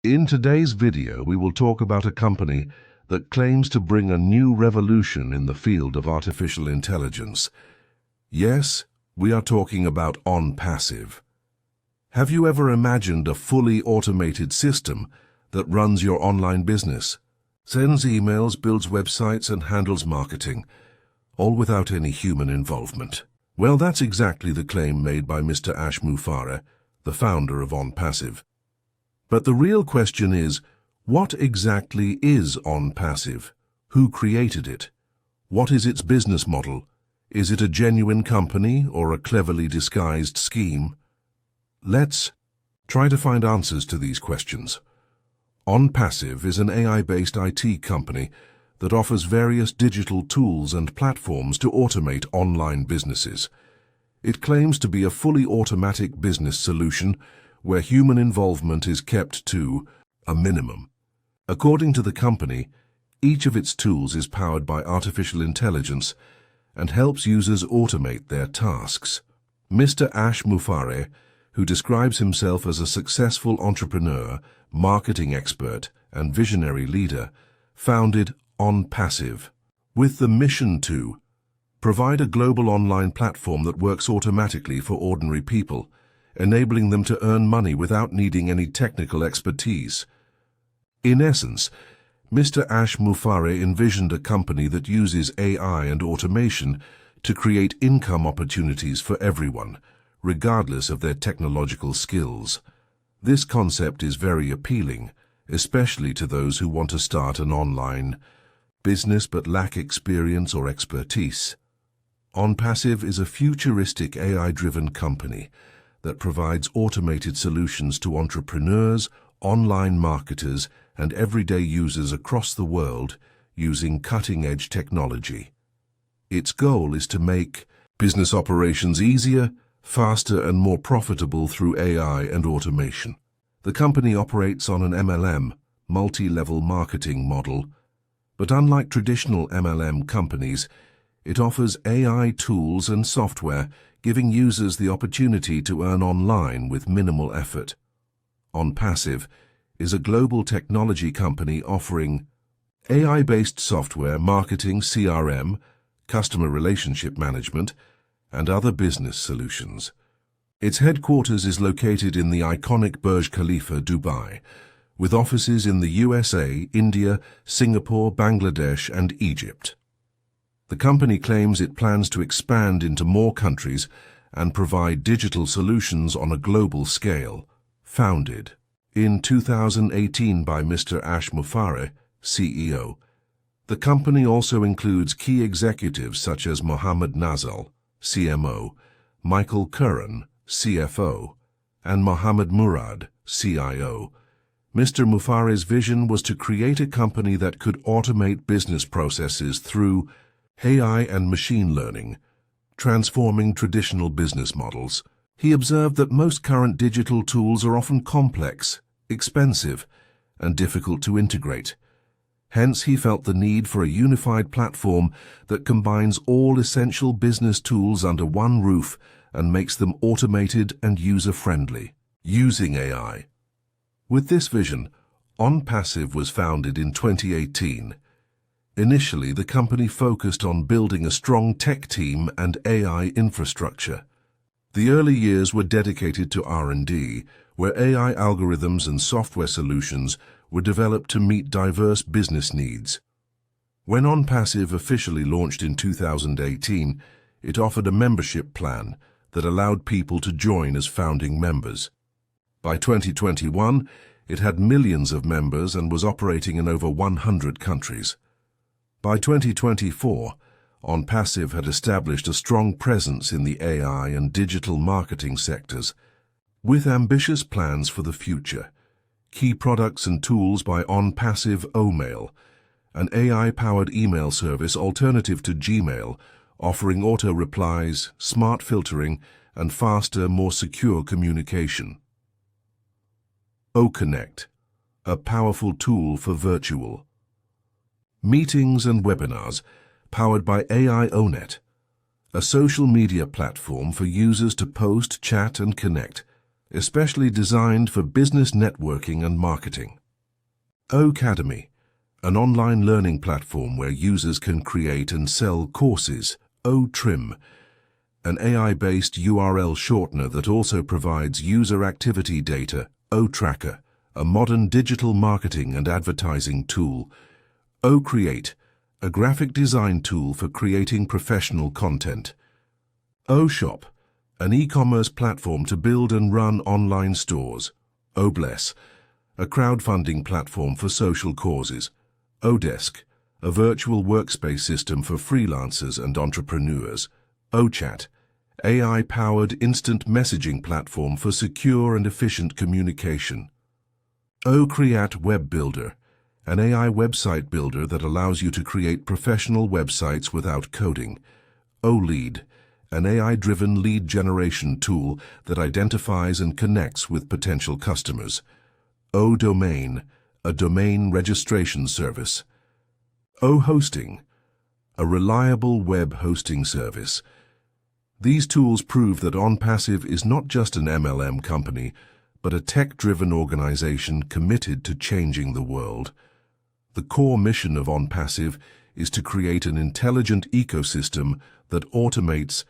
In today's video, we will talk about a company that claims to bring a new revolution in the field of artificial intelligence. Yes, we are talking about Onpassive. Have you ever imagined a fully automated system that runs your online business, sends emails, builds websites, and handles marketing, all without any human involvement? Well, that's exactly the claim made by Mr. Ash Mufareh, the founder of Onpassive. But the real question is, what exactly is Onpassive? Who created it? What is its business model? Is it a genuine company or a cleverly disguised scheme? Let's try to find answers to these questions. Onpassive is an AI-based IT company that offers various digital tools and platforms to automate online businesses. It claims to be a fully automatic business solution where human involvement is kept to a minimum. According to the company, each of its tools is powered by artificial intelligence and helps users automate their tasks. Mr. Ash Mufareh, who describes himself as a successful entrepreneur, marketing expert, and visionary leader, founded Onpassive with the mission to provide a global online platform that works automatically for ordinary people, enabling them to earn money without needing any technical expertise. In essence, Mr. Ash Mufareh envisioned a company that uses AI and automation to create income opportunities for everyone, regardless of their technological skills. This concept is very appealing, especially to those who want to start an online business but lack experience or expertise. Onpassive is a futuristic AI-driven company that provides automated solutions to entrepreneurs, online marketers, and everyday users across the world using cutting-edge technology. Its goal is to make business operations easier, faster, and more profitable through AI and automation. The company operates on an MLM, multi-level marketing model, but unlike traditional MLM companies, it offers AI tools and software, giving users the opportunity to earn online with minimal effort. Onpassive is a global technology company offering AI-based software, marketing, CRM, customer relationship management, and other business solutions. Its headquarters is located in the iconic Burj Khalifa, Dubai, with offices in the USA, India, Singapore, Bangladesh, and Egypt. The company claims it plans to expand into more countries and provide digital solutions on a global scale. Founded in 2018 by Mr. Ash Mufareh, CEO, the company also includes key executives such as Mohammed Nazal, CMO, Michael Curran, CFO, and Mohammed Murad, CIO. Mr. Mufareh's vision was to create a company that could automate business processes through AI and machine learning, transforming traditional business models. He observed that most current digital tools are often complex, expensive, and difficult to integrate. Hence, he felt the need for a unified platform that combines all essential business tools under one roof and makes them automated and user-friendly, using AI. With this vision, Onpassive was founded in 2018. Initially, the company focused on building a strong tech team and AI infrastructure. The early years were dedicated to R&D, where AI algorithms and software solutions were developed to meet diverse business needs. When Onpassive officially launched in 2018, it offered a membership plan that allowed people to join as founding members. By 2021, it had millions of members and was operating in over 100 countries. By 2024, Onpassive had established a strong presence in the AI and digital marketing sectors, with ambitious plans for the future. Key products and tools by Onpassive: Omail, an AI-powered email service alternative to Gmail, offering auto-replies, smart filtering, and faster, more secure communication. OConnect, a powerful tool for virtual meetings and webinars, powered by AI Onet, a social media platform for users to post, chat, and connect. especially designed for business networking and marketing. Ocademy, an online learning platform where users can create and sell courses. Otrim, an AI-based URL shortener that also provides user activity data. Otracker, a modern digital marketing and advertising tool. Ocreate, a graphic design tool for creating professional content. Oshop, an e-commerce platform to build and run online stores. Obless, a crowdfunding platform for social causes. Odesk, a virtual workspace system for freelancers and entrepreneurs. Ochat, AI-powered instant messaging platform for secure and efficient communication. Ocreate Web Builder, an AI website builder that allows you to create professional websites without coding. Olead, an AI-driven lead generation tool that identifies and connects with potential customers. Odomain, a domain registration service. Ohosting, a reliable web hosting service. These tools prove that Onpassive is not just an MLM company, but a tech-driven organization committed to changing the world. The core mission of Onpassive is to create an intelligent ecosystem that automates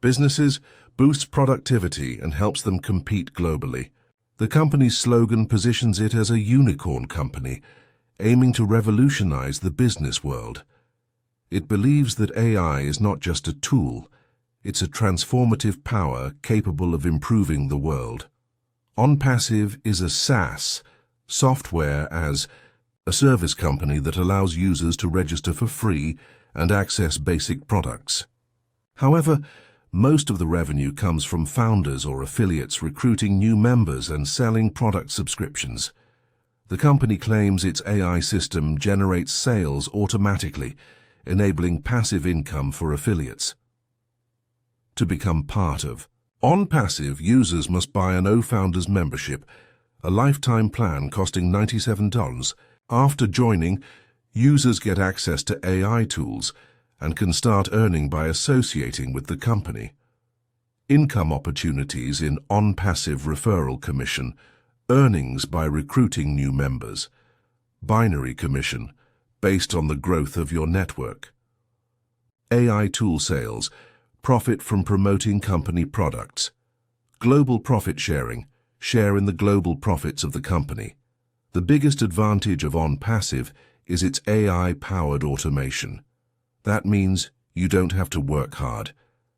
businesses, boosts productivity, and helps them compete globally. The company's slogan positions it as a unicorn company, aiming to revolutionize the business world. It believes that AI is not just a tool, it's a transformative power capable of improving the world. Onpassive is a SaaS, software as a service company that allows users to register for free and access basic products. However, most of the revenue comes from founders or affiliates recruiting new members and selling product subscriptions. The company claims its AI system generates sales automatically, enabling passive income for affiliates. To become part of Onpassive, users must buy an OFounders membership, a lifetime plan costing $97. After joining, users get access to AI tools and can start earning by associating with the company. Income opportunities in Onpassive referral commission, earnings by recruiting new members, binary commission based on the growth of your network. AI tool sales, profit from promoting company products. Global profit sharing, share in the global profits of the company. The biggest advantage of Onpassive is its AI-powered automation. That means you don't have to work hard.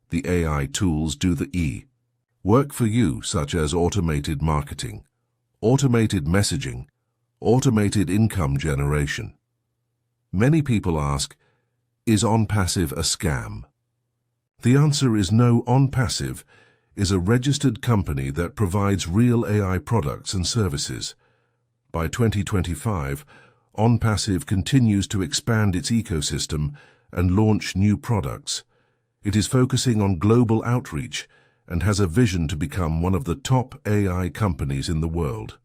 The AI tools do the work for you, such as automated marketing, automated messaging, automated income generation. Many people ask, is Onpassive a scam? The answer is no. Onpassive is a registered company that provides real AI products and services. By 2025, Onpassive continues to expand its ecosystem and launch new products. It is focusing on global outreach and has a vision to become one of the top AI companies in the world.